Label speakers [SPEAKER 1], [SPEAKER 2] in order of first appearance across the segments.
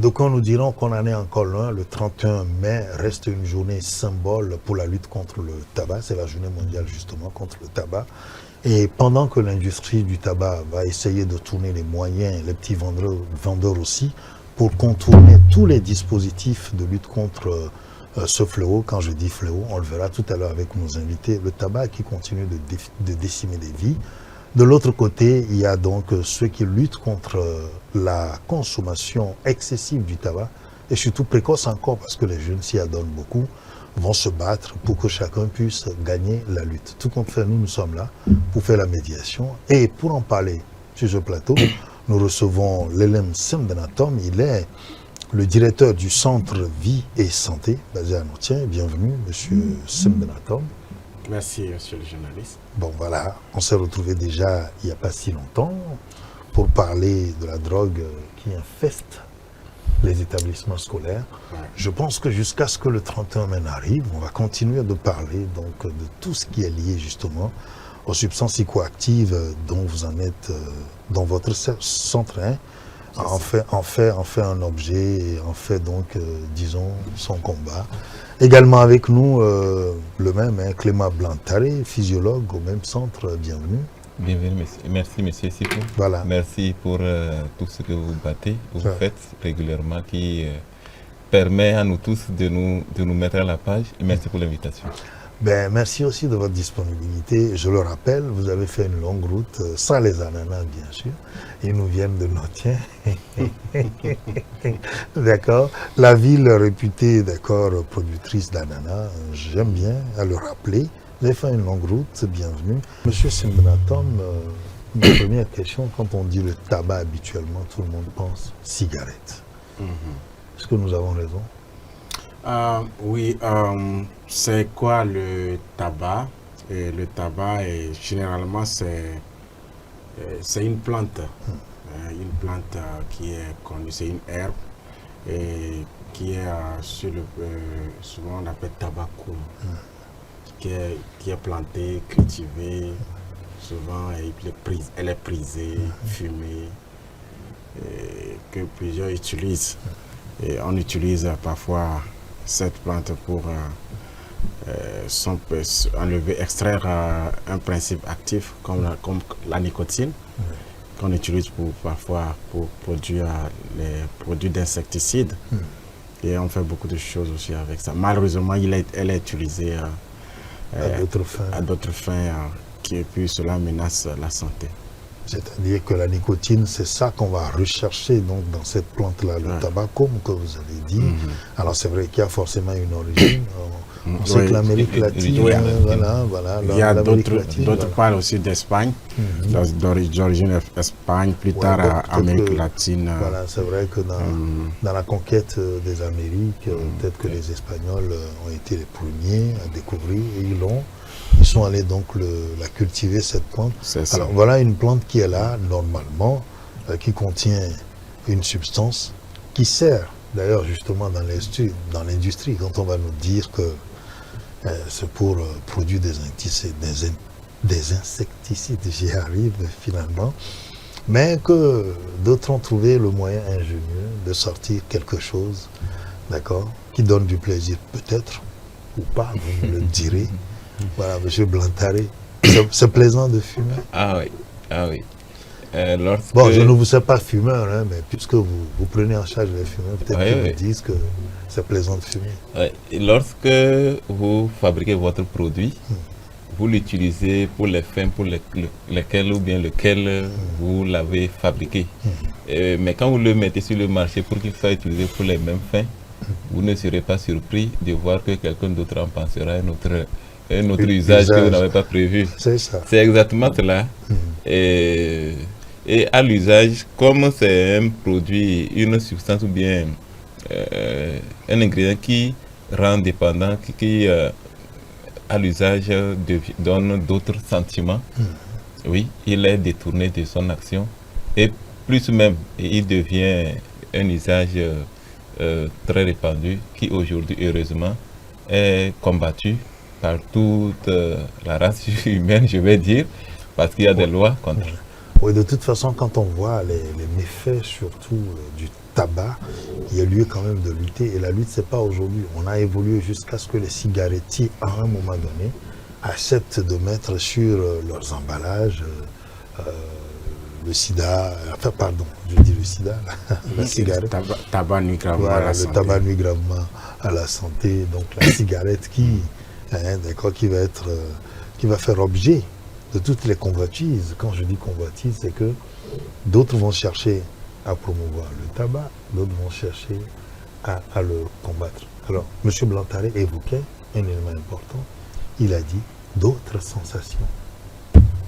[SPEAKER 1] D'aucuns nous diront qu'on en est encore loin. Le 31 mai reste une journée symbole pour la lutte contre le tabac. C'est la journée mondiale justement contre le tabac. Et pendant que l'industrie du tabac va essayer de tourner les moyens, les petits vendeurs aussi, pour contourner tous les dispositifs de lutte contre ce fléau, quand je dis fléau, on le verra tout à l'heure avec nos invités, le tabac qui continue de décimer des vies. De l'autre côté, il y a donc ceux qui luttent contre la consommation excessive du tabac, et surtout précoce encore, parce que les jeunes s'y adonnent beaucoup, vont se battre pour que chacun puisse gagner la lutte. Tout compte fait, nous sommes là pour faire la médiation. Et pour en parler sur ce plateau, nous recevons Lelem Sembenatom. Il est le directeur du Centre Vie et Santé, basé à Notiens. Bienvenue, monsieur Sembenatom.
[SPEAKER 2] Merci, monsieur le journaliste.
[SPEAKER 1] Bon, voilà, on s'est retrouvés déjà il n'y a pas si longtemps pour parler de la drogue qui infeste les établissements scolaires.
[SPEAKER 2] Ouais.
[SPEAKER 1] Je pense que jusqu'à ce que le 31 mai arrive, on va continuer de parler donc de tout ce qui est lié justement aux substances psychoactives dont vous en êtes, dans votre centre, hein, en fait un objet et en fait donc, disons, son combat. Également avec nous, le même, hein, Clément Blantaré, physiologue au même centre, bienvenue.
[SPEAKER 3] Bienvenue, merci monsieur Sikou.
[SPEAKER 1] Voilà.
[SPEAKER 3] Merci pour tout ce que vous faites régulièrement qui permet à nous tous de nous mettre à la page. Et merci pour l'invitation.
[SPEAKER 1] Ben, merci aussi de votre disponibilité. Je le rappelle, vous avez fait une longue route, sans les ananas bien sûr. Ils nous viennent de Notiens. D'accord. La ville réputée, d'accord, productrice d'ananas, j'aime bien à le rappeler. Vous avez fait une longue route, bienvenue. Monsieur Sembenatom, ma première question, quand on dit le tabac habituellement, tout le monde pense cigarette. Est-ce que nous avons raison?
[SPEAKER 2] Oui, c'est quoi le tabac? Et le tabac, généralement, c'est une plante. Une plante qui est connue, c'est une herbe et qui est souvent on appelle tabacum. Qui est plantée, cultivée, souvent elle est prisée, fumée, que plusieurs utilisent. Et on utilise parfois cette plante pour extraire un principe actif comme la nicotine, qu'on utilise parfois pour produire les produits d'insecticides. Et on fait beaucoup de choses aussi avec ça. Malheureusement, elle est utilisée à d'autres fins et puis cela menace la santé.
[SPEAKER 1] C'est-à-dire que la nicotine, c'est ça qu'on va rechercher donc, dans cette plante-là, le tabac, comme que vous avez dit. Alors c'est vrai qu'il y a forcément une origine. On sait que l'Amérique latine, voilà.
[SPEAKER 2] Il y a d'autres parlent aussi d'Espagne, d'origine Espagne, plus tard Amérique latine.
[SPEAKER 1] Voilà, c'est vrai que dans la conquête des Amériques, peut-être que les Espagnols ont été les premiers à découvrir et ils sont allés donc la cultiver, cette plante. Alors voilà une plante qui est là, normalement, qui contient une substance qui sert, d'ailleurs justement dans l'industrie, quand on va nous dire que c'est pour produire des insecticides, j'y arrive finalement, mais que d'autres ont trouvé le moyen ingénieux de sortir quelque chose, d'accord, qui donne du plaisir peut-être, ou pas, vous me le direz. Voilà, monsieur Blantaré, c'est plaisant de fumer.
[SPEAKER 3] Ah oui.
[SPEAKER 1] Bon, je ne vous sais pas fumeur, hein, mais puisque vous prenez en charge les fumeurs, peut-être que vous disent que c'est plaisant de fumer.
[SPEAKER 3] Et lorsque vous fabriquez votre produit, vous l'utilisez pour les fins pour lesquelles ou bien lequel vous l'avez fabriqué. Mais quand vous le mettez sur le marché pour qu'il soit utilisé pour les mêmes fins, vous ne serez pas surpris de voir que quelqu'un d'autre en pensera un autre usage que vous n'avez pas prévu.
[SPEAKER 1] C'est ça.
[SPEAKER 3] C'est exactement cela. Et à l'usage, comme c'est un produit, une substance ou bien un ingrédient qui rend dépendant, qui à l'usage donne d'autres sentiments, oui, il est détourné de son action. Et plus même, il devient un usage très répandu qui aujourd'hui, heureusement, est combattu par toute la race humaine, je vais dire, parce qu'il y a des lois contre.
[SPEAKER 1] Oui, de toute façon, quand on voit les méfaits surtout du tabac, il y a lieu quand même de lutter. Et la lutte, c'est pas aujourd'hui. On a évolué jusqu'à ce que les cigarettiers, à un moment donné, acceptent de mettre sur leurs emballages le sida, enfin pardon, je dis le sida, la cigarette.
[SPEAKER 2] Tabac nuit gravement
[SPEAKER 1] Voilà,
[SPEAKER 2] à la
[SPEAKER 1] le
[SPEAKER 2] santé.
[SPEAKER 1] tabac nuit gravement à la santé. Donc la cigarette qui va faire objet de toutes les convoitises. Quand je dis convoitise, c'est que d'autres vont chercher à promouvoir le tabac, d'autres vont chercher à le combattre. Alors, M. Blantaré évoquait un élément important. Il a dit d'autres sensations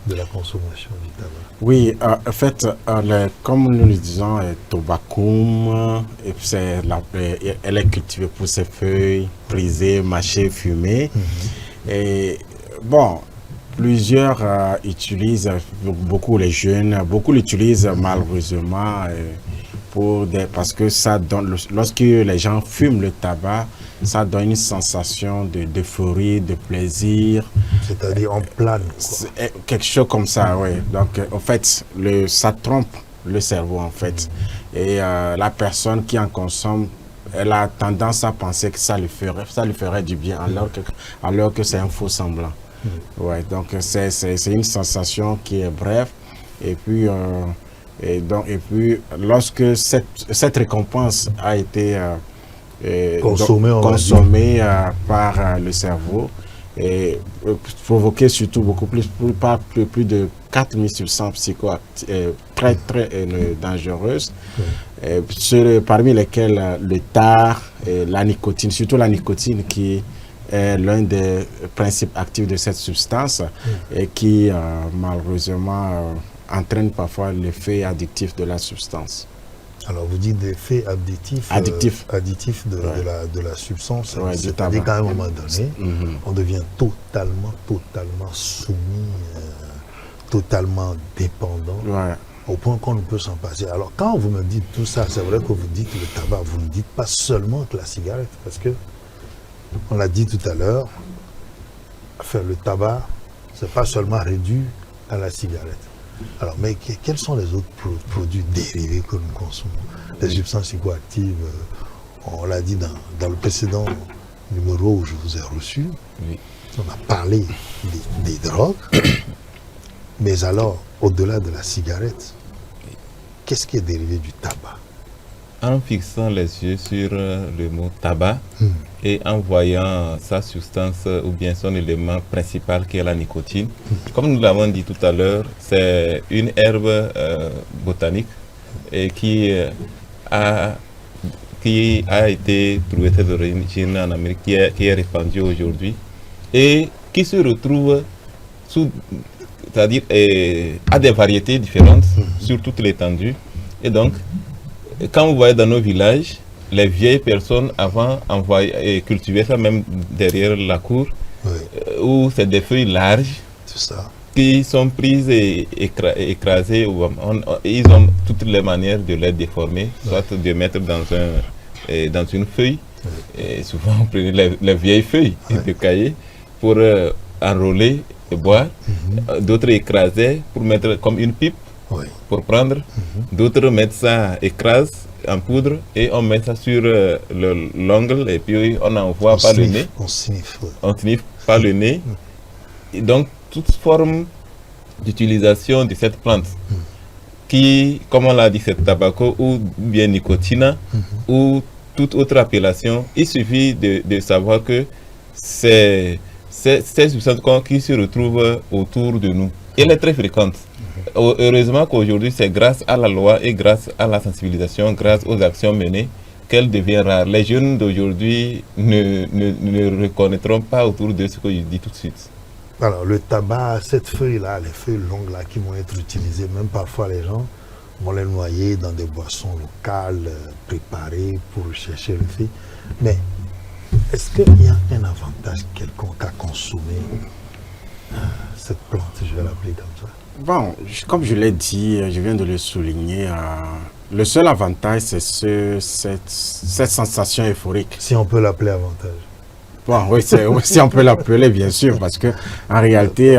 [SPEAKER 1] de la consommation du tabac.
[SPEAKER 2] Oui, en fait, comme nous le disons, Tobacum, elle est cultivée pour ses feuilles, brisées, mâchées, fumées. Et bon, plusieurs utilisent, beaucoup les jeunes, beaucoup l'utilisent malheureusement parce que ça donne, lorsque les gens fument le tabac, ça donne une sensation d'euphorie, de plaisir.
[SPEAKER 1] C'est-à-dire en plane, quoi.
[SPEAKER 2] Quelque chose comme ça, oui. Donc, en fait, ça trompe le cerveau, en fait. Et la personne qui en consomme, elle a tendance à penser que ça lui ferait du bien, alors que c'est un faux semblant. Ouais, donc, c'est une sensation qui est brève. Et puis, lorsque cette récompense a été consommée par le cerveau, et provoquer surtout beaucoup plus de 4000 substances psychoactives très dangereuses, parmi lesquelles le tar et la nicotine, surtout la nicotine qui est l'un des principes actifs de cette substance et qui malheureusement entraîne parfois l'effet addictif de la substance.
[SPEAKER 1] Alors vous dites l'effet additif de la substance,
[SPEAKER 2] ouais,
[SPEAKER 1] c'est-à-dire qu'à un moment donné, on devient totalement soumis, totalement dépendant, au point qu'on ne peut s'en passer. Alors quand vous me dites tout ça, c'est vrai que vous dites le tabac, vous ne dites pas seulement que la cigarette, parce que, on l'a dit tout à l'heure, le tabac, c'est pas seulement réduit à la cigarette. Alors, mais quels sont les autres produits dérivés que nous consommons? Les substances psychoactives, on l'a dit dans le précédent numéro où je vous ai reçu, on a parlé des drogues, mais alors, au-delà de la cigarette, qu'est-ce qui est dérivé du tabac?
[SPEAKER 3] En fixant les yeux sur le mot tabac et en voyant sa substance ou bien son élément principal qui est la nicotine, comme nous l'avons dit tout à l'heure, c'est une herbe botanique et qui a été trouvée ses origines en Amérique, qui est répandue aujourd'hui et qui se retrouve c'est-à-dire à des variétés différentes sur toute l'étendue. Et donc, quand vous voyez dans nos villages, les vieilles personnes avant cultivaient ça même derrière la cour, où c'est des feuilles larges qui sont prises et écrasées. Ils ont toutes les manières de les déformer, soit de mettre dans une feuille. Et souvent, on prenait les vieilles feuilles de cahier pour enrôler et boire. D'autres écrasaient pour mettre comme une pipe. Pour prendre, d'autres mettent ça, écrasent en poudre et on met ça sur l'ongle et puis on envoie par le nez. On sniffe par le nez. Et donc, toute forme d'utilisation de cette plante qui, comme on l'a dit, c'est tabaco ou bien nicotina ou toute autre appellation, il suffit de savoir que c'est cette substance qui se retrouve autour de nous. Elle est très fréquente. Heureusement qu'aujourd'hui, c'est grâce à la loi et grâce à la sensibilisation, grâce aux actions menées, qu'elle devient rare. Les jeunes d'aujourd'hui ne reconnaîtront pas autour de ce que je dis tout de suite.
[SPEAKER 1] Alors, le tabac, cette feuille-là, les feuilles longues-là qui vont être utilisées, même parfois les gens vont les noyer dans des boissons locales, préparées pour chercher le fait. Mais est-ce qu'il y a un avantage quelconque à consommer cette plante, je vais l'appeler comme ça?
[SPEAKER 2] Bon, comme je l'ai dit, je viens de le souligner, le seul avantage, c'est cette sensation euphorique.
[SPEAKER 1] Si on peut l'appeler avantage.
[SPEAKER 2] Bon, oui, si on peut l'appeler, bien sûr, parce que en réalité,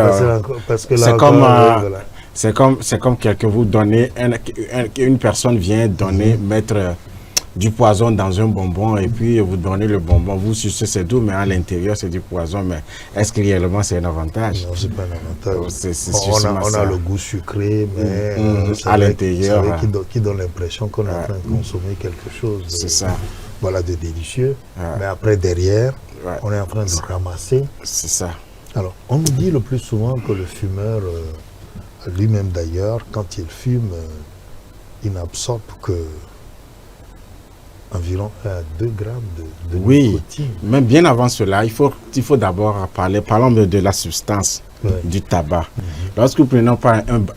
[SPEAKER 2] c'est comme quelqu'un vous donner, une personne vient donner, mettre du poison dans un bonbon et puis vous donnez le bonbon, vous sucez, c'est doux, mais à l'intérieur c'est du poison. Mais est-ce que réellement c'est un avantage?
[SPEAKER 1] Non, c'est pas un avantage. On a le goût sucré, mais
[SPEAKER 2] à l'intérieur,
[SPEAKER 1] qui donne l'impression qu'on est en train de consommer quelque chose de délicieux. Mais après, derrière, on est en train de ramasser.
[SPEAKER 2] C'est ça.
[SPEAKER 1] Alors, on nous dit le plus souvent que le fumeur, lui-même d'ailleurs, quand il fume, il n'absorbe que environ 2 grammes de nicotine.
[SPEAKER 2] Mais bien avant cela, il faut d'abord parlons de la substance du tabac. Lorsque vous prenez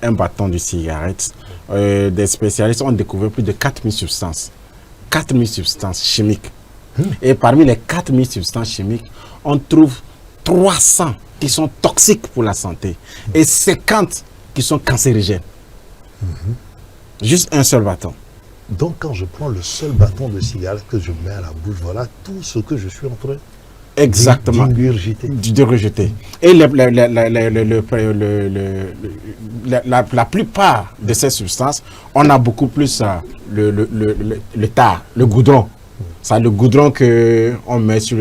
[SPEAKER 2] un bâton de cigarette, des spécialistes ont découvert plus de 4000 substances. 4000 substances chimiques. Et parmi les 4000 substances chimiques, on trouve 300 qui sont toxiques pour la santé et 50 qui sont cancérigènes. Juste un seul bâton.
[SPEAKER 1] Donc quand je prends le seul bâton de cigarette que je mets à la bouche, voilà tout ce que je suis en train
[SPEAKER 2] d'ingurgiter. Et la plupart de ces substances, on a beaucoup plus le tar, le goudron. C'est le goudron qu'on met sur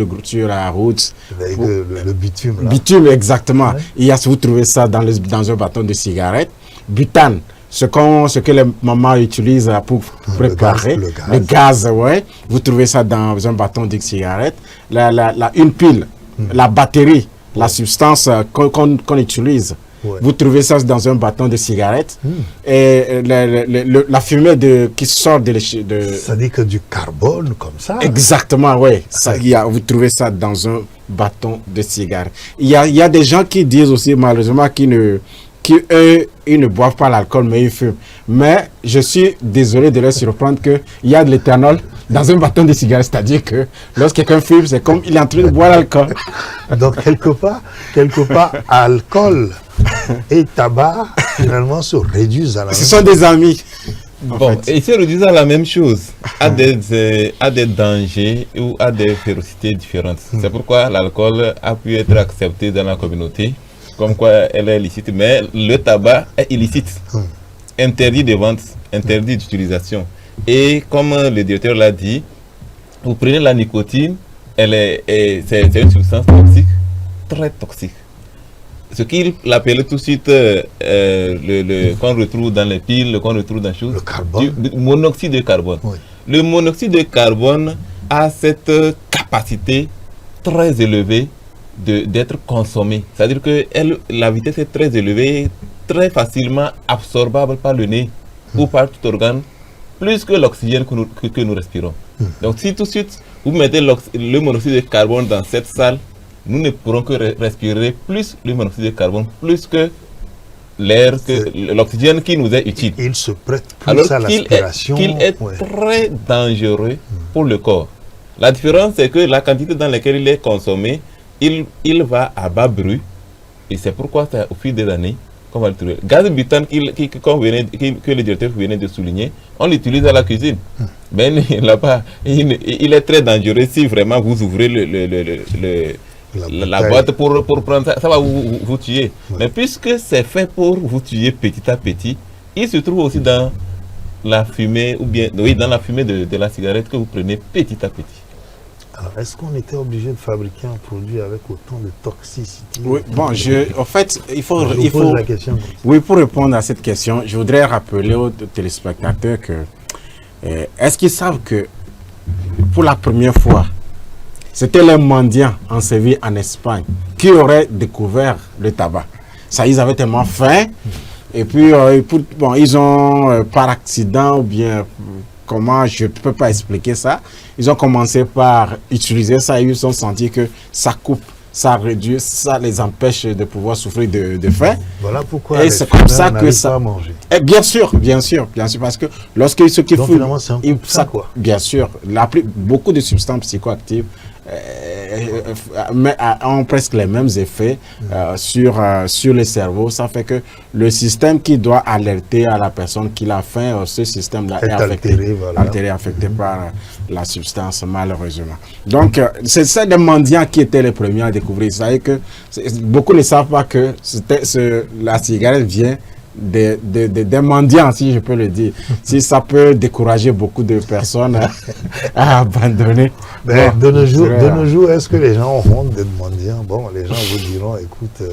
[SPEAKER 2] la route.
[SPEAKER 1] Le bitume. Là.
[SPEAKER 2] Bitume, exactement. Ouais. Vous trouvez ça dans un bâton de cigarette. Butane, ce que les mamans utilisent pour préparer. Le gaz, ouais. Vous trouvez ça dans un bâton de cigarette. Une pile, la batterie, la substance qu'on utilise. Ouais. Vous trouvez ça dans un bâton de cigarette. Et la fumée qui sort de...
[SPEAKER 1] Ça dit que du carbone comme ça.
[SPEAKER 2] Exactement, oui. Vous trouvez ça dans un bâton de cigarette. Il y a des gens qui disent aussi, malheureusement, qu'ils ne boivent pas l'alcool, mais ils fument. Mais je suis désolé de leur surprendre qu'il y a de l'éthanol dans un bâton de cigarette. C'est-à-dire que lorsque quelqu'un fume, c'est comme il est en train de boire l'alcool.
[SPEAKER 1] Donc, quelque part, alcool et tabac, finalement, se réduisent à la même chose.
[SPEAKER 2] Ce sont des amis.
[SPEAKER 3] Bon, ils se réduisent à la même chose, à des dangers ou à des férocités différentes. C'est pourquoi l'alcool a pu être accepté dans la communauté, comme quoi elle est licite, mais le tabac est illicite, interdit de vente, interdit d'utilisation. Et comme le directeur l'a dit, vous prenez la nicotine, c'est une substance toxique, très toxique. Ce qu'il appelait tout de suite qu'on retrouve dans les piles, qu'on retrouve dans les choses, du monoxyde de carbone. Oui. Le monoxyde de carbone a cette capacité très élevée d'être consommé. C'est-à-dire que la vitesse est très élevée, très facilement absorbable par le nez ou par tout organe, plus que l'oxygène que nous respirons. Donc si tout de suite vous mettez le monoxyde de carbone dans cette salle, nous ne pourrons que respirer plus le monoxyde de carbone, plus que l'air, que l'oxygène qui nous est utile.
[SPEAKER 1] Il se prête plus à l'aspiration.
[SPEAKER 3] Qu'il est très dangereux pour le corps. La différence, c'est que la quantité dans laquelle il est consommé, il va à bas bruit. Et c'est pourquoi, au fil des années, qu'on va le trouver. Gaz butane que le directeur venait de souligner, on l'utilise à la cuisine. Mais là-bas, il est très dangereux si vraiment vous ouvrez la boîte pour prendre ça, ça va vous tuer. Mais puisque c'est fait pour vous tuer petit à petit, il se trouve aussi dans la fumée, ou bien dans la fumée de la cigarette que vous prenez petit à petit.
[SPEAKER 1] Alors, est-ce qu'on était obligé de fabriquer un produit avec autant de toxicité?
[SPEAKER 2] Oui, bon, en fait, il faut
[SPEAKER 1] la question.
[SPEAKER 2] Oui, pour répondre à cette question, je voudrais rappeler aux téléspectateurs que est-ce qu'ils savent que pour la première fois, c'était les mendiants enservis en Espagne qui auraient découvert le tabac. Ça, ils avaient tellement faim. Et puis, ils ont, par accident ou bien, comment, je ne peux pas expliquer ça, ils ont commencé par utiliser ça et ils se sont sentis que ça coupe, ça réduit, ça les empêche de pouvoir souffrir de faim.
[SPEAKER 1] Voilà pourquoi
[SPEAKER 2] et c'est comme ça que ça...
[SPEAKER 1] pas manger.
[SPEAKER 2] Et bien sûr, parce que lorsque ceux qui
[SPEAKER 1] fument, ça quoi.
[SPEAKER 2] Bien sûr, beaucoup de substances psychoactives ont presque les mêmes effets sur le cerveau. Ça fait que le système qui doit alerter à la personne qui l'a faim, ce système-là est affecté par la substance, malheureusement. Donc, c'est ça les mendiants qui étaient les premiers à découvrir ça. Et que beaucoup ne savent pas que la cigarette vient des mendiants, si je peux le dire. Si ça peut décourager beaucoup de personnes à abandonner.
[SPEAKER 1] Ben,
[SPEAKER 2] Bon,
[SPEAKER 1] de nos jours, est-ce que les gens ont honte d'être mendiants? Bon, les gens vous diront, écoute,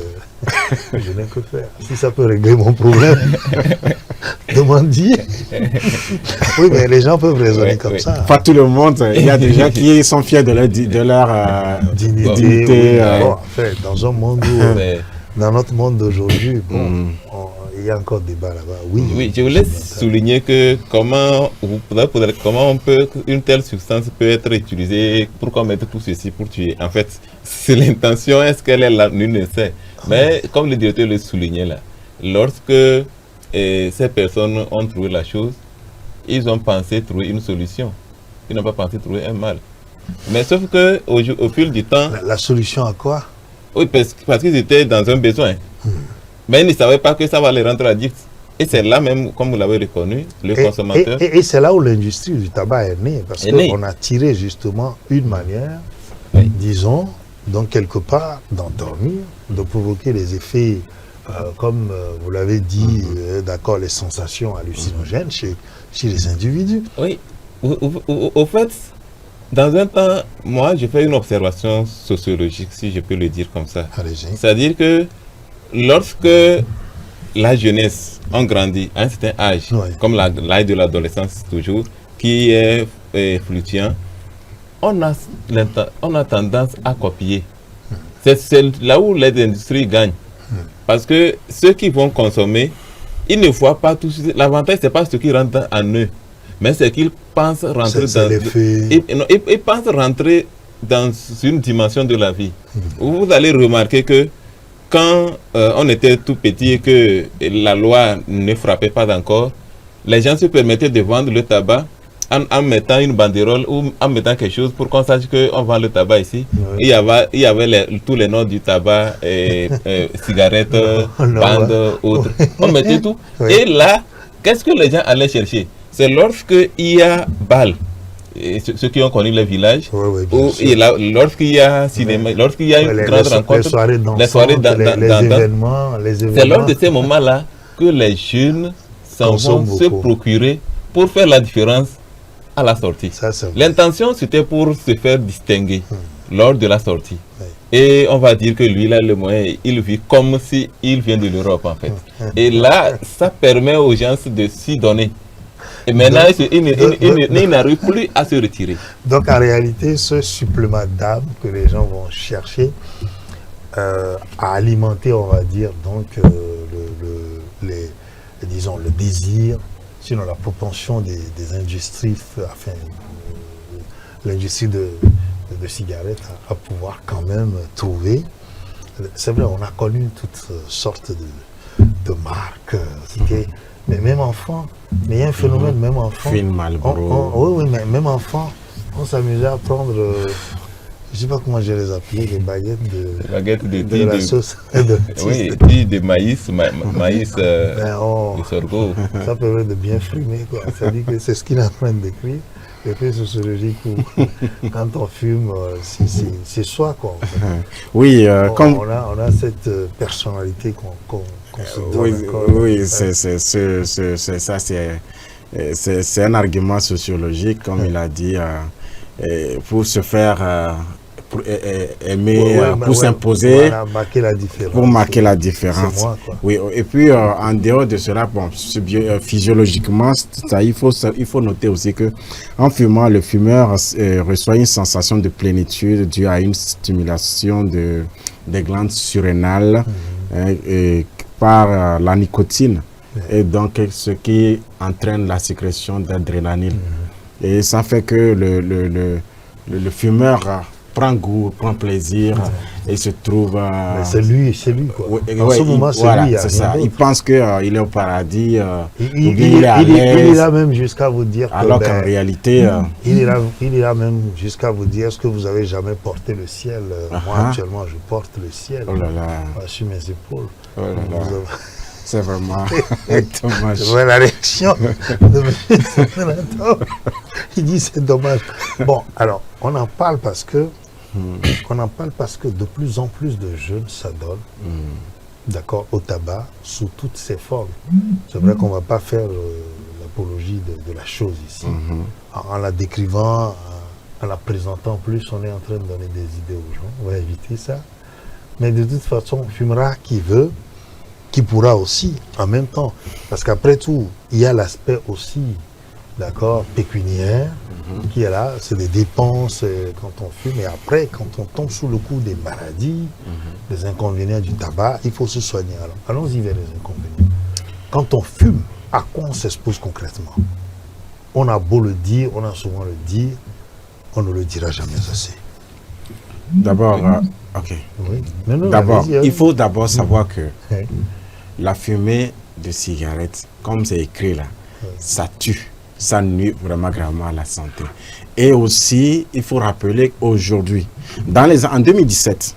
[SPEAKER 1] je n'ai que faire. Si ça peut régler mon problème de mendier. Oui, mais les gens peuvent raisonner comme ça.
[SPEAKER 2] Pas tout le monde. Il y a des gens qui sont fiers de leur dignité.
[SPEAKER 1] Bon, en fait, dans un monde dans notre monde d'aujourd'hui, bon, il y a encore débat là-bas. Oui,
[SPEAKER 3] oui, je voulais souligner que comment une telle substance peut être utilisée pour commettre tout ceci, pour tuer. En fait, c'est l'intention, est-ce qu'elle est là, nul ne sait. Mais comme le directeur le soulignait là, lorsque ces personnes ont trouvé la chose, ils ont pensé trouver une solution. Ils n'ont pas pensé trouver un mal. Mais sauf que au fil du temps...
[SPEAKER 1] La solution à quoi?
[SPEAKER 3] Oui, parce qu'ils étaient dans un besoin. Mais ils ne savaient pas que ça va les rendre addicts. Et c'est là même, comme vous l'avez reconnu, le consommateur...
[SPEAKER 1] Et c'est là où l'industrie du tabac est née. Parce qu'on a tiré justement une manière, disons, donc quelque part, d'endormir, de provoquer des effets, comme vous l'avez dit, d'accord, les sensations hallucinogènes chez les individus.
[SPEAKER 3] Oui. Au fait, dans un temps, moi, je fais une observation sociologique, si je peux le dire comme ça. C'est-à-dire que lorsque la jeunesse a grandi à un certain âge, comme l'âge de l'adolescence toujours, qui est fluctuant, on a tendance à copier. C'est là où les industries gagnent. Parce que ceux qui vont consommer, ils ne voient pas tout de suite. L'avantage, ce n'est pas ce qui rentre en eux, mais c'est qu'ils pensent rentrer ils pensent rentrer dans une dimension de la vie. Vous allez remarquer que quand on était tout petit et que la loi ne frappait pas encore, les gens se permettaient de vendre le tabac en mettant une banderole ou en mettant quelque chose pour qu'on sache qu'on vend le tabac ici. Il y avait tous les noms du tabac, cigarettes, bandes, autres. On mettait tout. Et là, qu'est-ce que les gens allaient chercher? C'est lorsqu'il y a bal, ceux qui ont connu les villages, lorsqu'il y a cinéma, lorsqu'il y a une grande rencontre, les soirées
[SPEAKER 1] événements.
[SPEAKER 3] C'est lors de ces moments-là que les jeunes s'en vont se procurer pour faire la différence à la sortie. L'intention, c'était pour se faire distinguer lors de la sortie. Et on va dire que lui, là, le moyen, il vit comme s'il vient de l'Europe, en fait. Et là, ça permet aux gens de s'y donner. Et maintenant, il n'arrive plus à se retirer.
[SPEAKER 1] Donc, en réalité, ce supplément d'âme que les gens vont chercher à alimenter, on va dire, donc, disons, le désir, sinon la propension des industries, enfin, l'industrie de cigarettes à pouvoir quand même trouver. C'est vrai, on a connu toutes sortes de marques, mais même enfant, mais il y a un phénomène, même enfant.
[SPEAKER 2] Film Marlboro.
[SPEAKER 1] Oui, mais même enfant, on s'amusait à prendre, je ne sais pas comment je les appelais, des baguettes de la sauce.
[SPEAKER 3] Oui, de maïs, de sorgho.
[SPEAKER 1] Ça permet de bien fumer, quoi. C'est-à-dire que c'est ce qu'il est en train de décrire. L'effet sociologique où quand on fume, c'est soi, quoi. En fait.
[SPEAKER 2] Oui,
[SPEAKER 1] on a cette personnalité qu'on se donne.
[SPEAKER 2] Oui, c'est un argument sociologique, comme il a dit, pour se faire pour aimer, pour s'imposer, pour marquer la différence.
[SPEAKER 1] Moi,
[SPEAKER 2] oui, et puis en dehors de cela, bon, physiologiquement, il faut noter aussi que en fumant, le fumeur reçoit une sensation de plénitude due à une stimulation des glandes surrénales par la nicotine, et donc ce qui entraîne la sécrétion d'adrénaline. Et ça fait que le fumeur prend goût, prend plaisir et se trouve...
[SPEAKER 1] c'est lui quoi. En ce moment, c'est
[SPEAKER 2] voilà,
[SPEAKER 1] lui.
[SPEAKER 2] C'est ça. Il pense qu'il est au paradis,
[SPEAKER 1] il est là même jusqu'à vous dire
[SPEAKER 2] alors qu'en réalité...
[SPEAKER 1] il est là même jusqu'à vous dire, est-ce que vous avez jamais porté le ciel? Moi, actuellement, je porte le ciel.
[SPEAKER 2] Oh là là.
[SPEAKER 1] Sur mes épaules.
[SPEAKER 2] Oh là là. C'est vraiment dommage.
[SPEAKER 1] Je vois la réaction de M. Sénateur. Il dit c'est dommage. Bon, alors, on en parle parce que de plus en plus de jeunes s'adonnent d'accord, au tabac sous toutes ses formes. C'est vrai qu'on ne va pas faire l'apologie de la chose ici. En la décrivant, en la présentant plus, on est en train de donner des idées aux gens. On va éviter ça. Mais de toute façon, on fumera qui veut, qui pourra aussi, en même temps. Parce qu'après tout, il y a l'aspect aussi, d'accord, pécuniaire, qui est là, c'est des dépenses quand on fume. Et après, quand on tombe sous le coup des maladies, des inconvénients du tabac, il faut se soigner. Alors, allons-y vers les inconvénients. Quand on fume, à quoi on s'expose concrètement? On a beau le dire, on a souvent le dire, on ne le dira jamais assez.
[SPEAKER 2] D'abord, ok.
[SPEAKER 1] Oui. Mais non,
[SPEAKER 2] D'abord,
[SPEAKER 1] allez-y,
[SPEAKER 2] il faut d'abord savoir que
[SPEAKER 1] Oui.
[SPEAKER 2] la fumée de cigarette, comme c'est écrit là, ça tue, ça nuit vraiment gravement à la santé. Et aussi, il faut rappeler qu'aujourd'hui, en 2017,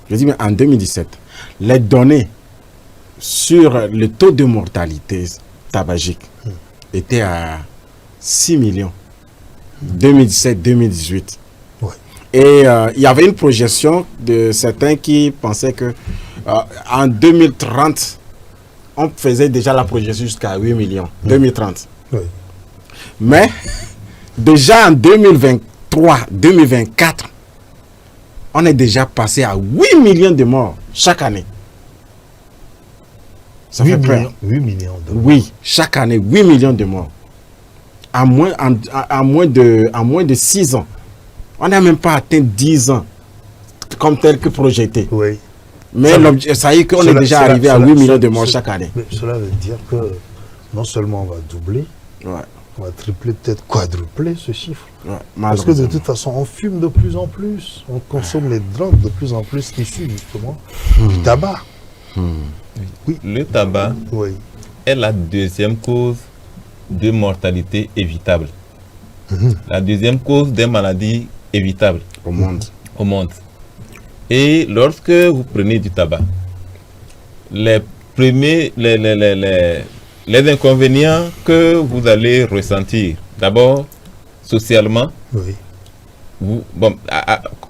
[SPEAKER 2] je dis bien en 2017, les données sur le taux de mortalité tabagique étaient à 6 millions. 2017-2018.
[SPEAKER 1] Ouais.
[SPEAKER 2] Et il y avait une projection de certains qui pensaient que en 2030, on faisait déjà la projection jusqu'à 8 millions. 2030.
[SPEAKER 1] Oui.
[SPEAKER 2] Mais déjà en 2023-2024, on est déjà passé à 8 millions de morts chaque année. Ça fait peur.
[SPEAKER 1] 8 millions de
[SPEAKER 2] Oui, chaque année, 8 millions de morts. À moins de 6 ans. On n'a même pas atteint 10 ans, comme tel que projeté.
[SPEAKER 1] Oui.
[SPEAKER 2] Mais ça y est qu'on est déjà arrivé à 8 millions de morts chaque année.
[SPEAKER 1] Mais cela veut dire que non seulement on va doubler,
[SPEAKER 2] Ouais,
[SPEAKER 1] on va tripler, peut-être quadrupler ce chiffre.
[SPEAKER 2] ouais,
[SPEAKER 1] Parce que de toute façon, on fume de plus en plus. On consomme les drogues de plus en plus issues justement du tabac.
[SPEAKER 3] Le tabac
[SPEAKER 1] Oui.
[SPEAKER 3] est la deuxième cause de mortalité évitable. La deuxième cause des maladies évitables
[SPEAKER 2] au monde.
[SPEAKER 3] au monde. Et lorsque vous prenez du tabac, les inconvénients que vous allez ressentir, d'abord socialement,
[SPEAKER 1] Oui.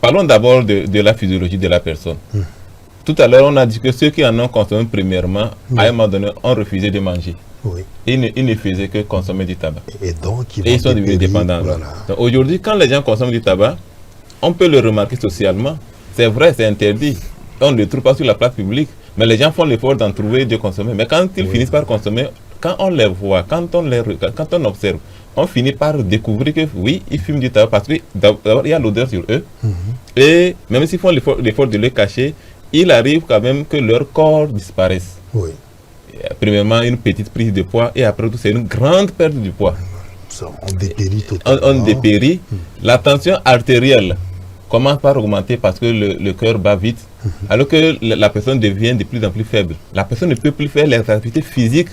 [SPEAKER 3] parlons d'abord de la physiologie de la personne. Tout à l'heure, on a dit que ceux qui en ont consommé premièrement, à un moment donné, ont refusé de manger.
[SPEAKER 1] Oui.
[SPEAKER 3] Ils ne faisaient que consommer du tabac.
[SPEAKER 1] Et donc,
[SPEAKER 3] Et ils sont devenus dépendants.
[SPEAKER 1] Voilà.
[SPEAKER 3] Donc, aujourd'hui, quand les gens consomment du tabac, on peut le remarquer socialement. C'est vrai, c'est interdit. On ne le trouve pas sur la place publique. Mais les gens font l'effort d'en trouver et de consommer. Mais quand ils finissent par consommer, quand on les voit, quand on observe, on finit par découvrir que oui, ils fument du tabac parce que d'abord, il y a l'odeur sur eux. Et même s'ils font l'effort de le cacher, il arrive quand même que leur corps disparaisse.
[SPEAKER 1] Oui.
[SPEAKER 3] Premièrement, une petite prise de poids et après tout, c'est une grande perte du poids.
[SPEAKER 1] Ça, on dépérit totalement.
[SPEAKER 3] On dépérit. La tension artérielle commence par augmenter parce que le cœur bat vite, alors que la personne devient de plus en plus faible. La personne ne peut plus faire les activités physiques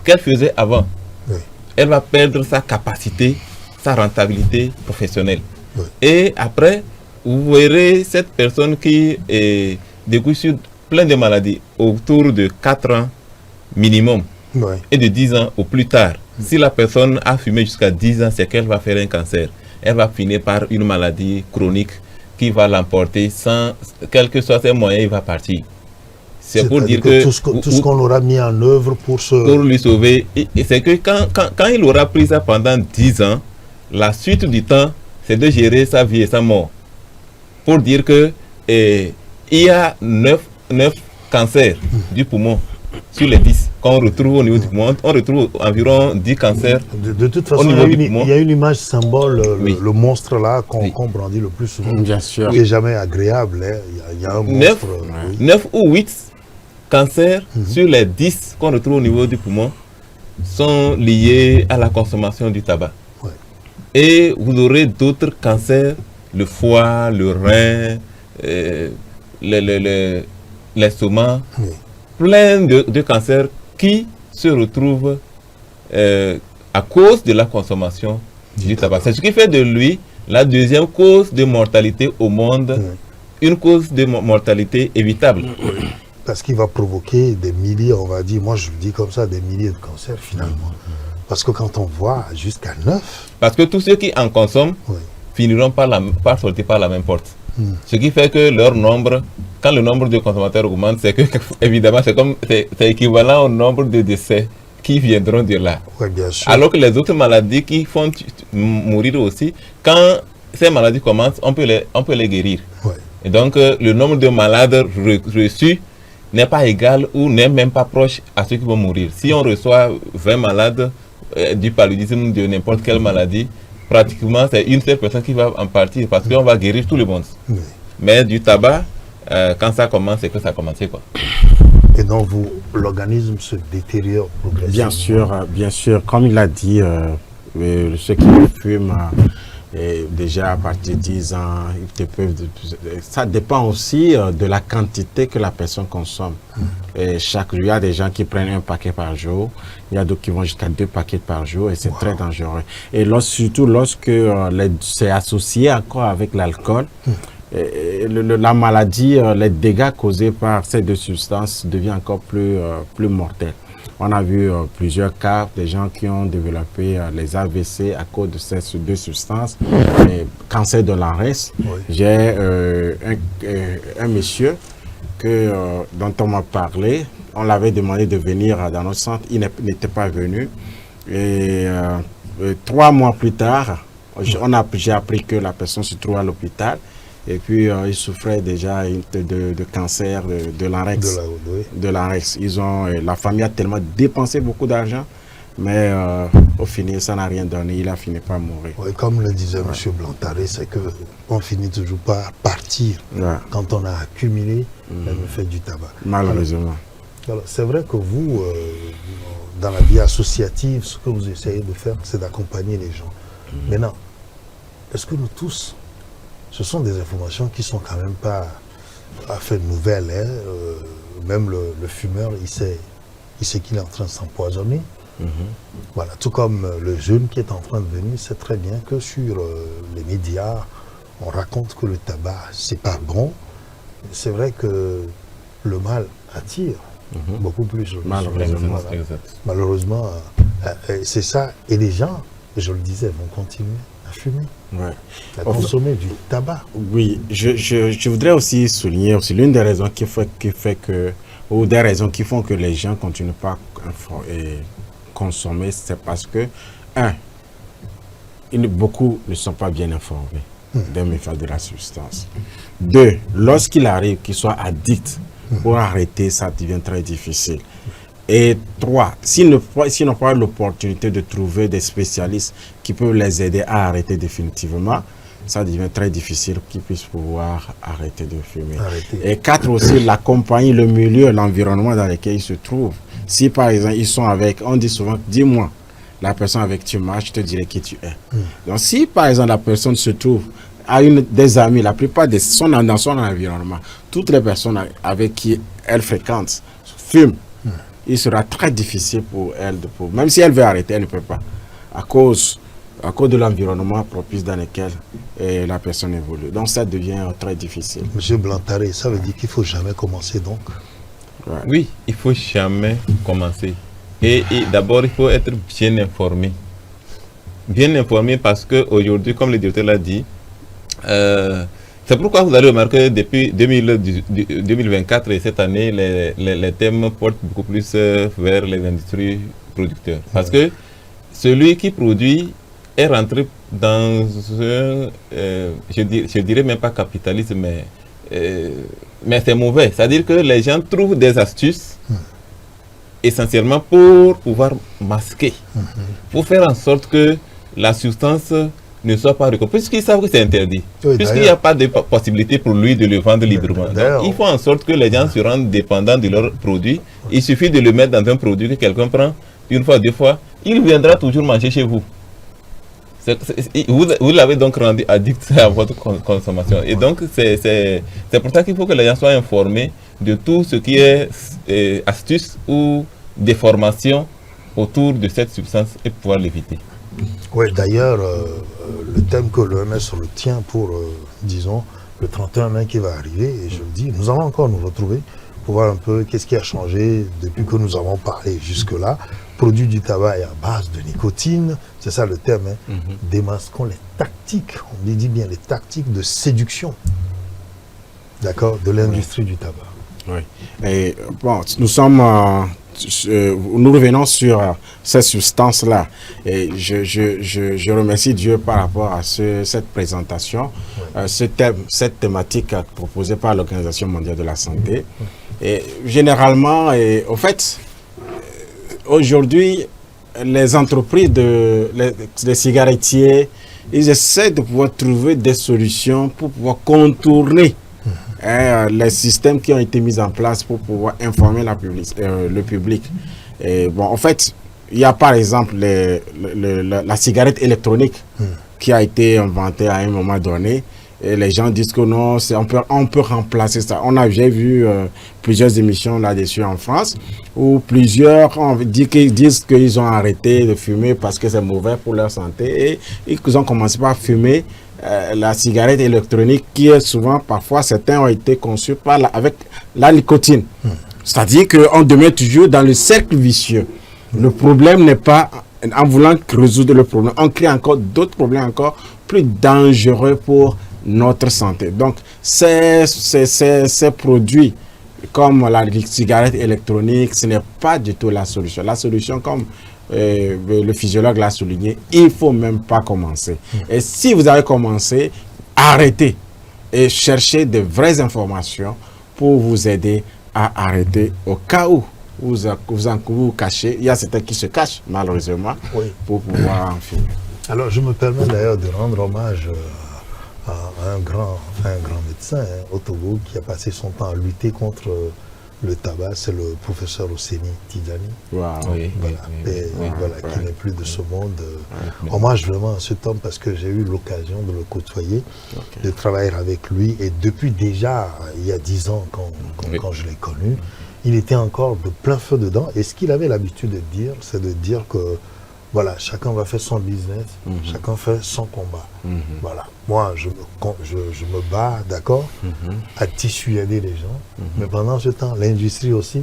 [SPEAKER 3] qu'elle faisait avant.
[SPEAKER 1] Oui.
[SPEAKER 3] Elle va perdre sa capacité, sa rentabilité professionnelle.
[SPEAKER 1] Oui.
[SPEAKER 3] Et après, vous verrez cette personne qui découle sur plein de maladies autour de 4 ans minimum
[SPEAKER 1] Oui.
[SPEAKER 3] et de 10 ans au plus tard. Si la personne a fumé jusqu'à 10 ans, c'est qu'elle va faire un cancer. Elle va finir par une maladie chronique qui va l'emporter sans, quel que soit ses moyens, il va partir. C'est pour dire que
[SPEAKER 1] tout ce qu'on aura mis en œuvre pour
[SPEAKER 3] lui sauver, et c'est que quand il aura pris ça pendant 10 ans, la suite du temps, c'est de gérer sa vie et sa mort. Pour dire que il y a 9 cancers du poumon sur les 10 qu'on retrouve au niveau du poumon. On retrouve environ 10 cancers.
[SPEAKER 1] De toute façon, il y a une image symbole, le monstre là qu'on brandit le plus souvent.
[SPEAKER 2] Bien sûr.
[SPEAKER 1] Qui n'est jamais agréable. Hein. Il y a un monstre.
[SPEAKER 3] 9 ou 8 cancers sur les 10 qu'on retrouve au niveau du poumon sont liés à la consommation du tabac.
[SPEAKER 1] Ouais.
[SPEAKER 3] Et vous aurez d'autres cancers, le foie, le rein, l'estomac, plein de cancers qui se retrouvent à cause de la consommation du tabac. C'est ce qui fait de lui la deuxième cause de mortalité au monde, une cause de mortalité évitable.
[SPEAKER 1] Parce qu'il va provoquer des milliers, on va dire, moi je le dis comme ça, des milliers de cancers finalement. Parce que quand on voit jusqu'à 9...
[SPEAKER 3] Parce que tous ceux qui en consomment finiront par sortir par la même porte. Ce qui fait que leur nombre quand le nombre de consommateurs augmente, c'est que, évidemment, c'est équivalent au nombre de décès qui viendront de là.
[SPEAKER 1] Oui, bien sûr.
[SPEAKER 3] Alors que les autres maladies qui font mourir aussi, quand ces maladies commencent, on peut les guérir.
[SPEAKER 1] Ouais.
[SPEAKER 3] Et donc, le nombre de malades reçus n'est pas égal ou n'est même pas proche à ceux qui vont mourir. Si on reçoit 20 malades du paludisme ou de n'importe quelle maladie, pratiquement, c'est une seule personne qui va en partir parce qu'on va guérir tout le monde.
[SPEAKER 1] Oui.
[SPEAKER 3] Mais du tabac, quand ça commence, c'est que ça a commencé, quoi.
[SPEAKER 1] Et donc, l'organisme se détériore progressivement.
[SPEAKER 2] Bien sûr. Comme il a dit, ceux qui fument, déjà à partir de 10 ans, ça dépend aussi de la quantité que la personne consomme. Et il y a des gens qui prennent un paquet par jour, il y a d'autres qui vont jusqu'à 2 paquets par jour et c'est très dangereux. Et surtout lorsque c'est associé encore avec l'alcool, la maladie, les dégâts causés par ces 2 substances deviennent encore plus mortels. On a vu plusieurs cas de gens qui ont développé les AVC à cause de ces 2 substances, cancer de l'enreste. Oui. J'ai un monsieur dont on m'a parlé, on l'avait demandé de venir dans notre centre, il n'était pas venu. Et 3 mois plus tard, j'ai appris que la personne se trouve à l'hôpital. Et puis, ils souffraient déjà de cancer de l'enrex. De l'enrex. La famille a tellement dépensé beaucoup d'argent, mais au final, ça n'a rien donné. Il a fini par mourir.
[SPEAKER 1] Oui, comme le disait M. Blantaré, c'est qu'on finit toujours par partir quand on a accumulé les méfaits du tabac.
[SPEAKER 2] Malheureusement.
[SPEAKER 1] Alors, c'est vrai que vous, dans la vie associative, ce que vous essayez de faire, c'est d'accompagner les gens. Maintenant, est-ce que nous tous, ce sont des informations qui sont quand même pas à fait nouvelles. Hein. Même le fumeur, il sait qu'il est en train de s'empoisonner. Voilà, tout comme le jeune qui est en train de venir sait très bien que sur les médias, on raconte que le tabac, c'est pas bon. C'est vrai que le mal attire beaucoup plus. Malheureusement, c'est ça. Et les gens, je le disais, vont continuer à fumer. À consommer du tabac.
[SPEAKER 2] Oui, je voudrais aussi souligner aussi l'une des raisons qui fait que, ou des raisons qui font que les gens continuent pas à consommer, c'est parce que, beaucoup ne sont pas bien informés des méfaits de la substance. 2, lorsqu'il arrive qu'ils soient addicts, pour arrêter, ça devient très difficile. Et 3, s'ils n'ont pas l'opportunité de trouver des spécialistes qui peuvent les aider à arrêter définitivement, ça devient très difficile qu'ils puissent pouvoir arrêter de fumer. Et 4 aussi, l'accompagner, le milieu, l'environnement dans lequel ils se trouvent. Si par exemple, ils sont avec, on dit souvent, dis-moi, la personne avec qui tu marches, je te dirai qui tu es. Donc si par exemple, la personne se trouve à des amis, la plupart sont dans son environnement, toutes les personnes avec qui elle fréquente fument, il sera très difficile pour elle, même si elle veut arrêter, elle ne peut pas, à cause de l'environnement propice dans lequel la personne évolue. Donc ça devient très difficile.
[SPEAKER 1] Monsieur Blantaré, ça veut dire qu'il ne faut jamais commencer donc?
[SPEAKER 3] Oui, il ne faut jamais commencer. Et d'abord, il faut être bien informé. Bien informé parce qu'aujourd'hui, comme le directeur l'a dit, c'est pourquoi vous allez remarquer depuis 2024 et cette année, les thèmes portent beaucoup plus vers les industries producteurs. Parce que celui qui produit est rentré dans un, je dirais même pas capitalisme, mais c'est mauvais. C'est-à-dire que les gens trouvent des astuces essentiellement pour pouvoir masquer, pour faire en sorte que la substance ne soit pas reconnue, puisqu'ils savent que c'est interdit, puisqu'il n'y a pas de possibilité pour lui de le vendre librement. Donc, il faut en sorte que les gens se rendent dépendants de leurs produits. Il suffit de le mettre dans un produit que quelqu'un prend une fois, 2 fois, il viendra toujours manger chez vous. Vous l'avez donc rendu addict à votre consommation. Et donc, c'est pour ça qu'il faut que les gens soient informés de tout ce qui est astuce ou déformation autour de cette substance et pouvoir l'éviter.
[SPEAKER 1] Oui, d'ailleurs, le thème que l'OMS retient pour, disons, le 31 mai qui va arriver, et je le dis, nous allons encore nous retrouver pour voir un peu qu'est-ce qui a changé depuis que nous avons parlé jusque-là. Produit du tabac est à base de nicotine, c'est ça le terme, hein. Démasquons les tactiques, on dit bien les tactiques de séduction d'accord, de l'industrie du tabac.
[SPEAKER 2] Oui. Et bon, nous revenons sur ces substances-là. Et je remercie Dieu par rapport à cette présentation, cette thématique proposée par l'Organisation mondiale de la santé. Et généralement, au fait, aujourd'hui, les entreprises, les cigarettiers, ils essaient de pouvoir trouver des solutions pour pouvoir contourner les systèmes qui ont été mis en place pour pouvoir informer le public. Et bon, en fait, il y a par exemple la cigarette électronique qui a été inventée à un moment donné. Et les gens disent que non, on peut remplacer ça. J'ai vu plusieurs émissions là-dessus en France où plusieurs disent qu'ils ont arrêté de fumer parce que c'est mauvais pour leur santé et ils ont commencé par fumer la cigarette électronique qui est souvent, parfois, certains ont été conçus avec la nicotine. C'est-à-dire qu'on demeure toujours dans le cercle vicieux. Le problème n'est pas, en voulant résoudre le problème, on crée encore d'autres problèmes encore plus dangereux pour notre santé. Donc, ces produits comme la cigarette électronique, ce n'est pas du tout la solution. La solution, comme le physiologue l'a souligné, il ne faut même pas commencer. Et si vous avez commencé, arrêtez et cherchez de vraies informations pour vous aider à arrêter au cas où vous cachez. Il y a certains qui se cachent, malheureusement, pour pouvoir en finir.
[SPEAKER 1] Alors, je me permets d'ailleurs de rendre hommage à un grand médecin, au Togo, qui a passé son temps à lutter contre le tabac, c'est le professeur Ouseni Tidjani, qui n'est plus de ce monde. Hommage vraiment à cet homme parce que j'ai eu l'occasion de le côtoyer, de travailler avec lui, et depuis déjà, il y a 10 ans, quand je l'ai connu, il était encore de plein feu dedans, et ce qu'il avait l'habitude de dire, c'est de dire que voilà, chacun va faire son business, chacun fait son combat. Voilà. Moi, je me bats, d'accord, à tissuader les gens, mais pendant ce temps, l'industrie aussi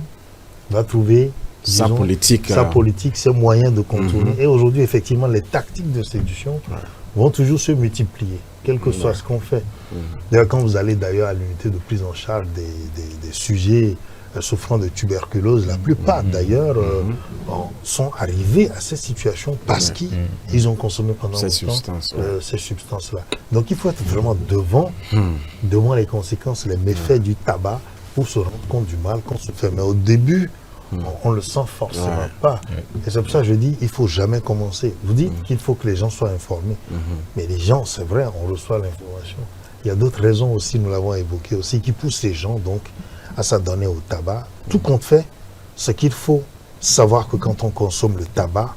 [SPEAKER 1] va trouver
[SPEAKER 2] sa politique,
[SPEAKER 1] ses moyens de contourner. Et aujourd'hui, effectivement, les tactiques de séduction vont toujours se multiplier, quel que soit ce qu'on fait. D'ailleurs, quand vous allez d'ailleurs à l'unité de prise en charge des sujets souffrant de tuberculose, la plupart d'ailleurs sont arrivés à cette situation parce qu'ils ont consommé pendant longtemps ces substances-là. Donc il faut être vraiment devant les conséquences, les méfaits du tabac pour se rendre compte du mal qu'on se fait. Mais au début, on ne le sent forcément pas. Et c'est pour ça que je dis, il ne faut jamais commencer. Vous dites qu'il faut que les gens soient informés. Mais les gens, c'est vrai, on reçoit l'information. Il y a d'autres raisons aussi, nous l'avons évoqué aussi, qui poussent les gens donc à s'adonner au tabac. Tout compte fait, c'est qu'il faut savoir que quand on consomme le tabac,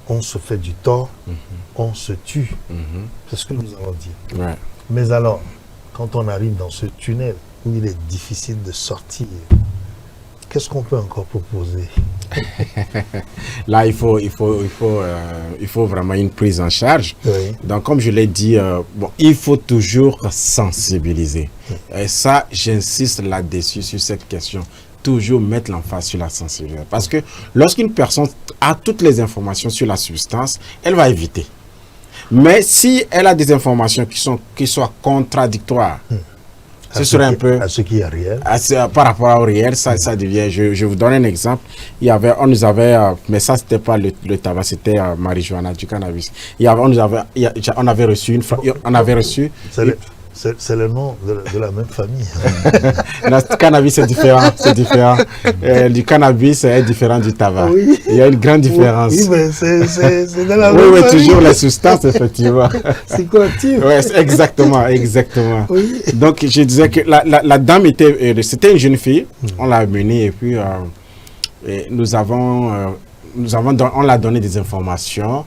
[SPEAKER 1] on se fait du tort, on se tue. C'est ce que nous allons dire. Mais alors, quand on arrive dans ce tunnel où il est difficile de sortir, qu'est-ce qu'on peut encore proposer?
[SPEAKER 2] Là, il faut vraiment une prise en charge. Donc, comme je l'ai dit, il faut toujours sensibiliser. Et ça, j'insiste là-dessus, sur cette question. Toujours mettre l'emphase sur la sensibilisation. Parce que lorsqu'une personne a toutes les informations sur la substance, elle va éviter. Mais si elle a des informations qui soient contradictoires, ce serait un peu...
[SPEAKER 1] À ce qui est réel.
[SPEAKER 2] Par rapport au réel, ça devient... Je vous donne un exemple. On nous avait... mais ça, c'était pas le tabac, c'était marijuana, du cannabis. On avait reçu...
[SPEAKER 1] C'est le nom de la même famille.
[SPEAKER 2] Le cannabis, c'est différent. Du cannabis est différent du tabac.
[SPEAKER 1] Oui.
[SPEAKER 2] Il y a une grande différence.
[SPEAKER 1] Oui, mais c'est de la même famille.
[SPEAKER 2] Oui, toujours les substances, effectivement.
[SPEAKER 1] C'est collectif.
[SPEAKER 2] Oui, exactement. Oui. Donc, je disais que la dame c'était une jeune fille. On l'a menée et puis on l'a donné des informations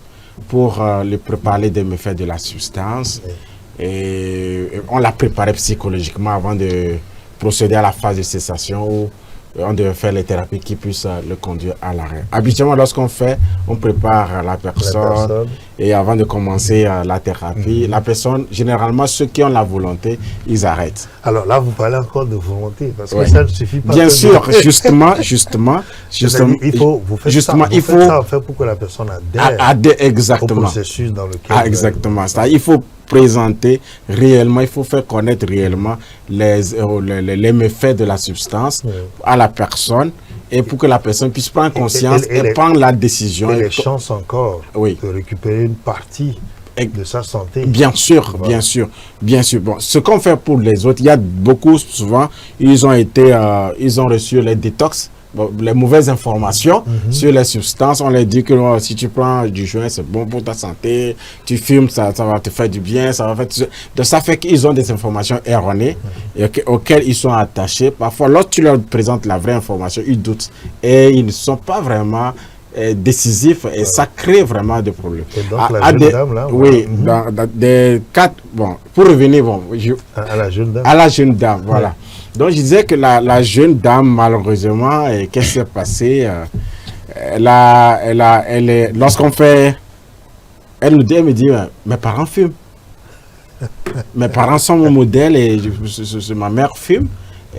[SPEAKER 2] pour lui préparer des méfaits de la substance. Oui. Et on l'a préparé psychologiquement avant de procéder à la phase de cessation où on devait faire les thérapies qui puissent le conduire à l'arrêt. Habituellement, lorsqu'on prépare la personne et avant de commencer la thérapie, la personne, généralement, ceux qui ont la volonté, ils arrêtent.
[SPEAKER 1] Alors là, vous parlez encore de volonté, parce que ça ne suffit pas.
[SPEAKER 2] Bien sûr, justement.
[SPEAKER 1] Il faut ça pour que la personne adhère
[SPEAKER 2] exactement.
[SPEAKER 1] au processus dans lequel...
[SPEAKER 2] exactement. Il faut présenter réellement, il faut faire connaître réellement les méfaits de la substance à la personne, et pour que la personne puisse prendre conscience et prendre la décision.
[SPEAKER 1] Et les chances encore de récupérer une partie de sa santé.
[SPEAKER 2] Bien sûr, voilà. bien sûr. Bon, ce qu'on fait pour les autres, il y a beaucoup, souvent, ils ont reçu les détox, les mauvaises informations sur les substances. On leur dit que si tu prends du joint, c'est bon pour ta santé, tu fumes, ça va te faire du bien, ça va faire... Donc ça fait qu'ils ont des informations erronées auxquelles ils sont attachés. Parfois, lorsque tu leur présentes la vraie information, ils doutent et ils ne sont pas vraiment décisif, et ça crée vraiment des problèmes.
[SPEAKER 1] Et donc la jeune dame là,
[SPEAKER 2] oui, dans des quatre, bon, pour revenir
[SPEAKER 1] à la jeune dame.
[SPEAKER 2] À la jeune dame, voilà. Donc je disais que la jeune dame, malheureusement, qu'est-ce qui s'est passé? Lorsqu'on fait, elle me dit, mes parents fument. Mes parents sont mon modèle et ma mère fume.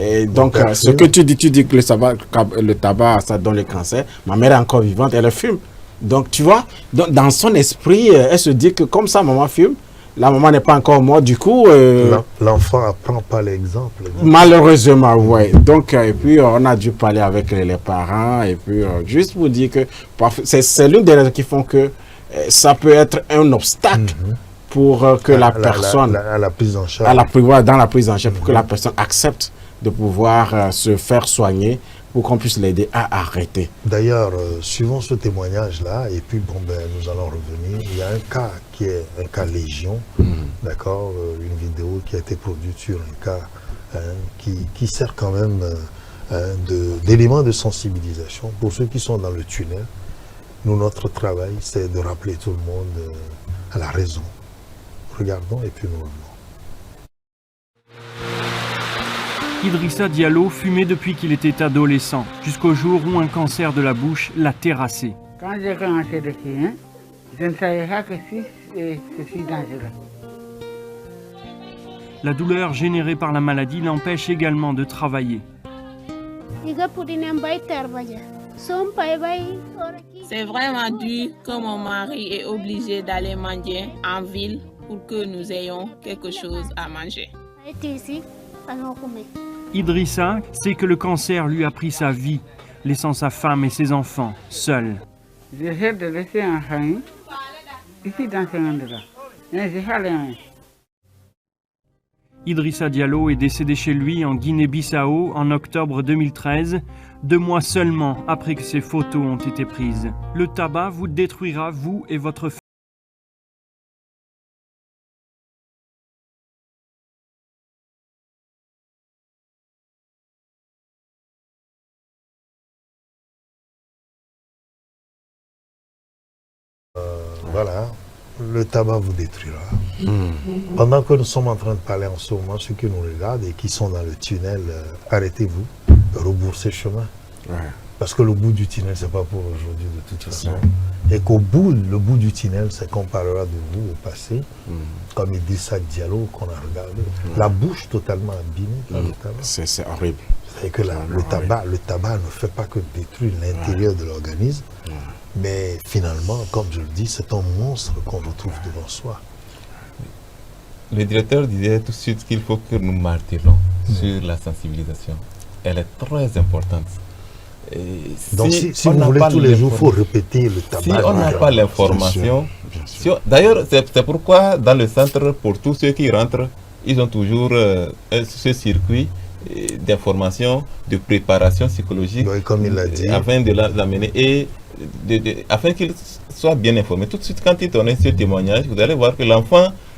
[SPEAKER 2] Et donc, ce que tu dis que le tabac, ça donne le cancer. Ma mère est encore vivante, elle fume. Donc, tu vois, dans son esprit, elle se dit que comme ça, maman fume, la maman n'est pas encore morte. Du coup...
[SPEAKER 1] l'enfant n'apprend pas l'exemple.
[SPEAKER 2] Malheureusement, oui. Donc, et puis, on a dû parler avec les parents. Et puis, juste pour dire que c'est l'une des raisons qui font que ça peut être un obstacle pour que la personne...
[SPEAKER 1] à la prise en charge.
[SPEAKER 2] Dans la prise en charge, pour que la personne accepte de pouvoir se faire soigner pour qu'on puisse l'aider à arrêter.
[SPEAKER 1] D'ailleurs, suivant ce témoignage-là, et puis bon, nous allons revenir, il y a un cas qui est un cas légion, d'accord, une vidéo qui a été produite sur un cas qui sert quand même d'élément de sensibilisation pour ceux qui sont dans le tunnel. Nous, notre travail, c'est de rappeler tout le monde à la raison. Regardons et puis nous revenons.
[SPEAKER 4] Idrissa Diallo fumait depuis qu'il était adolescent, jusqu'au jour où un cancer de la bouche l'a terrassé.
[SPEAKER 5] Quand j'ai commencé de fumer, je ne savais pas que ceci dangereux.
[SPEAKER 4] La douleur générée par la maladie l'empêche également de travailler.
[SPEAKER 6] C'est vraiment dur que mon mari est obligé d'aller manger en ville pour que nous ayons quelque chose à manger.
[SPEAKER 4] Idrissa sait que le cancer lui a pris sa vie, laissant sa femme et ses enfants seuls.
[SPEAKER 5] J'essaie de laisser en famille, ici dans ce monde-là. Mais j'ai pas les mains.
[SPEAKER 4] Idrissa Diallo est décédé chez lui en Guinée-Bissau en octobre 2013, 2 mois seulement après que ses photos ont été prises. Le tabac vous détruira, vous et votre famille.
[SPEAKER 1] Voilà, le tabac vous détruira. Pendant que nous sommes en train de parler en ce moment, ceux qui nous regardent et qui sont dans le tunnel, arrêtez-vous, rebroussez chemin. Parce que le bout du tunnel, c'est pas pour aujourd'hui de toute façon. Et qu'au bout, le bout du tunnel, c'est qu'on parlera de vous au passé, comme Idrissa Diallo qu'on a regardé. La bouche totalement abîmée par le tabac.
[SPEAKER 2] C'est horrible.
[SPEAKER 1] C'est que le tabac ne fait pas que détruire l'intérieur de l'organisme, mais finalement, comme je le dis, c'est un monstre qu'on retrouve devant soi.
[SPEAKER 3] Le directeur disait tout de suite qu'il faut que nous martelons sur la sensibilisation. Elle est très importante.
[SPEAKER 1] Donc si vous voulez tous les jours, il faut répéter le tabac.
[SPEAKER 3] Si on n'a pas l'information, d'ailleurs c'est pourquoi dans le centre, pour tous ceux qui rentrent, ils ont toujours ce circuit d'information, de préparation psychologique,
[SPEAKER 1] comme il l'a dit,
[SPEAKER 3] afin de l'amener et afin qu'ils soient bien informés. Tout de suite, quand il donnait ce témoignage, vous allez voir que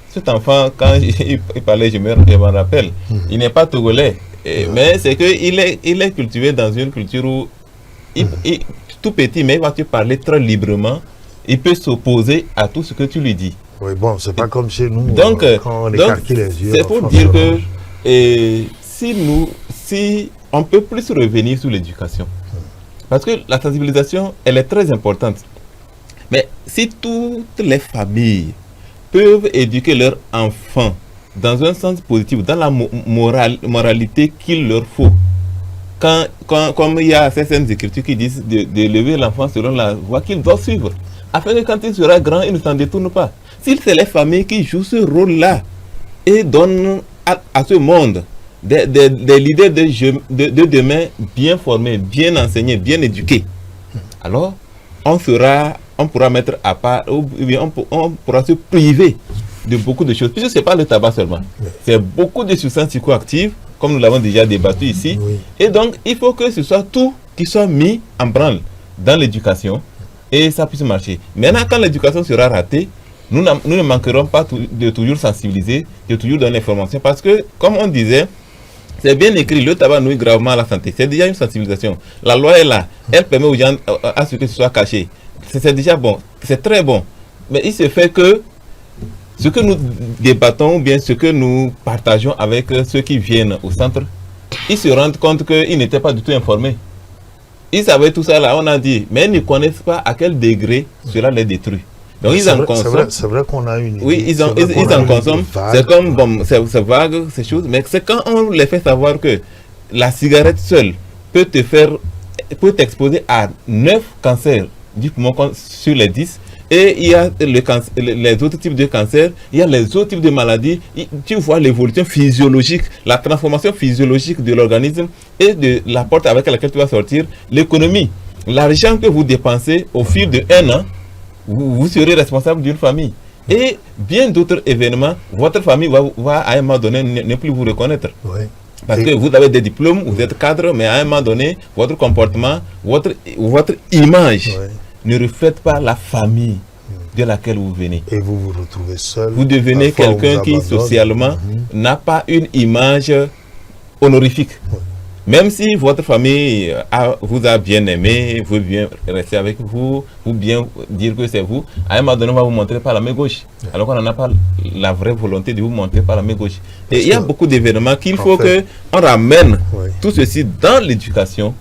[SPEAKER 3] cet enfant, quand il parlait, je m'en rappelle, il n'est pas togolais, mais c'est qu'il est cultivé dans une culture où tout petit, mais il va te parler très librement, il peut s'opposer à tout ce que tu lui dis.
[SPEAKER 1] Oui, bon, c'est pas comme chez nous,
[SPEAKER 3] donc,
[SPEAKER 1] quand on écarquille les yeux.
[SPEAKER 3] C'est pour dire que si on peut plus revenir sur l'éducation, parce que la sensibilisation, elle est très importante. Mais si toutes les familles peuvent éduquer leurs enfants dans un sens positif, dans la moralité qu'il leur faut, comme il y a certaines écritures qui disent de lever l'enfant selon la voie qu'il doit suivre, afin que quand il sera grand, il ne s'en détourne pas. si c'est les familles qui jouent ce rôle-là et donnent à ce monde des leaders de demain bien formés, bien enseignés, bien éduqués, alors on pourra mettre à part, ou bien on pourra se priver de beaucoup de choses. Puisque ce n'est pas le tabac seulement, c'est beaucoup de substances psychoactives, comme nous l'avons déjà débattu ici.
[SPEAKER 1] Oui.
[SPEAKER 3] Et donc, il faut que ce soit tout qui soit mis en branle dans l'éducation et ça puisse marcher. Maintenant, quand l'éducation sera ratée, nous ne manquerons pas de toujours sensibiliser, de toujours donner l'information. Parce que, comme on disait, c'est bien écrit, le tabac nuit gravement à la santé. C'est déjà une sensibilisation. La loi est là. Elle permet aux gens à ce que ce soit caché. C'est déjà bon. C'est très bon. Mais il se fait que ce que nous débattons, ou bien ce que nous partageons avec ceux qui viennent au centre, ils se rendent compte qu'ils n'étaient pas du tout informés. Ils savaient tout ça là, on a dit, mais ils ne connaissent pas à quel degré cela les détruit. Donc ils en consomment.
[SPEAKER 1] C'est vrai qu'on a une idée.
[SPEAKER 3] Oui, ils en consomment. C'est comme, bon, c'est vague, ces choses, mais c'est quand on les fait savoir que la cigarette seule peut t'exposer à 9 cancers du poumon sur les 10. Et il y a les autres types de cancers, il y a les autres types de maladies. Tu vois l'évolution physiologique, la transformation physiologique de l'organisme et de la porte avec laquelle tu vas sortir. L'économie, l'argent que vous dépensez au fil de 1 an, vous serez responsable d'une famille. Et bien d'autres événements, votre famille va à un moment donné ne plus vous reconnaître.
[SPEAKER 1] Oui.
[SPEAKER 3] Parce que vous avez des diplômes, vous êtes cadre, mais à un moment donné, votre comportement, votre image ne reflète pas la famille de laquelle vous venez.
[SPEAKER 1] Et vous vous retrouvez seul.
[SPEAKER 3] Vous devenez quelqu'un qui socialement n'a pas une image honorifique. Même si votre famille vous a bien aimé, veut bien rester avec vous, ou bien dire que c'est vous, à un moment donné, on va vous montrer par la main gauche. Alors qu'on n'a pas la vraie volonté de vous montrer par la main gauche. Et il y a beaucoup d'événements qu'il faut qu'on ramène tout ceci dans l'éducation,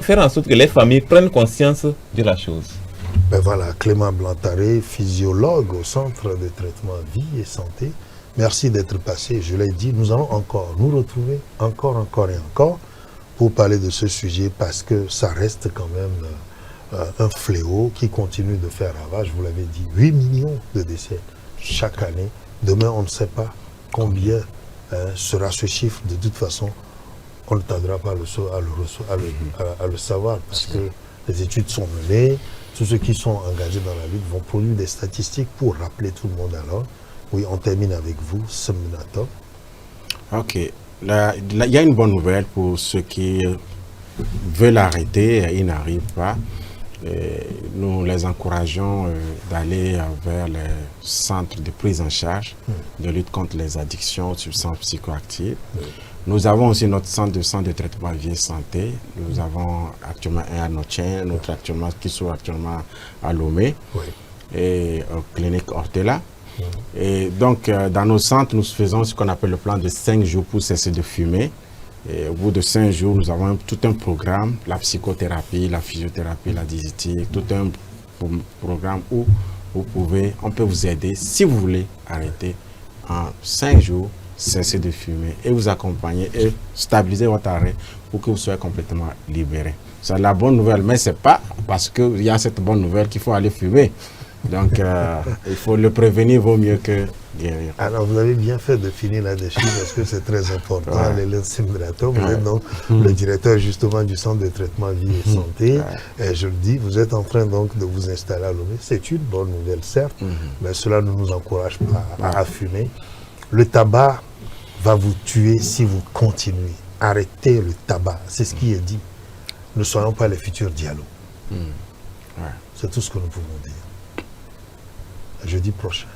[SPEAKER 3] faire en sorte que les familles prennent conscience de la chose.
[SPEAKER 1] Ben voilà, Clément Blantaré, physiologue au Centre de traitement vie et santé. Merci d'être passé. Je l'ai dit, nous allons encore nous retrouver, encore et encore, pour parler de ce sujet, parce que ça reste quand même un fléau qui continue de faire ravage. Vous l'avez dit, 8 millions de décès chaque année. Demain, on ne sait pas combien sera ce chiffre. De toute façon, on ne tardera pas à le savoir, parce que les études sont menées. Tous ceux qui sont engagés dans la lutte vont produire des statistiques pour rappeler tout le monde alors. Oui, on termine avec vous, Seminato.
[SPEAKER 2] Ok. Il y a une bonne nouvelle pour ceux qui veulent arrêter et ils n'arrivent pas. Nous les encourageons d'aller vers les centres de prise en charge de lutte contre les addictions aux substances psychoactives. Nous avons aussi notre centre de traitement vie et santé. Nous avons actuellement un à Notchen, notre actuellement qui sont actuellement à Lomé et clinique Ortela. Et donc, dans nos centres, nous faisons ce qu'on appelle le plan de 5 jours pour cesser de fumer. Et au bout de 5 jours, nous avons tout un programme, la psychothérapie, la physiothérapie, la diététique, tout un programme où on peut vous aider si vous voulez arrêter en 5 jours, cesser de fumer et vous accompagner et stabiliser votre arrêt pour que vous soyez complètement libéré. C'est la bonne nouvelle, mais ce n'est pas parce qu'il y a cette bonne nouvelle qu'il faut aller fumer. Donc, il faut le prévenir, vaut mieux que guérir.
[SPEAKER 1] Alors, vous avez bien fait de finir là-dessus parce que c'est très important. Vous êtes donc le directeur justement du centre de traitement vie et santé. Et je le dis, vous êtes en train donc de vous installer à Lomé. C'est une bonne nouvelle, certes, mais cela ne nous encourage pas à fumer. Le tabac va vous tuer si vous continuez. Arrêtez le tabac, c'est ce qui est dit. Ne soyons pas les futurs Diallo. C'est tout ce que nous pouvons dire. À jeudi prochain.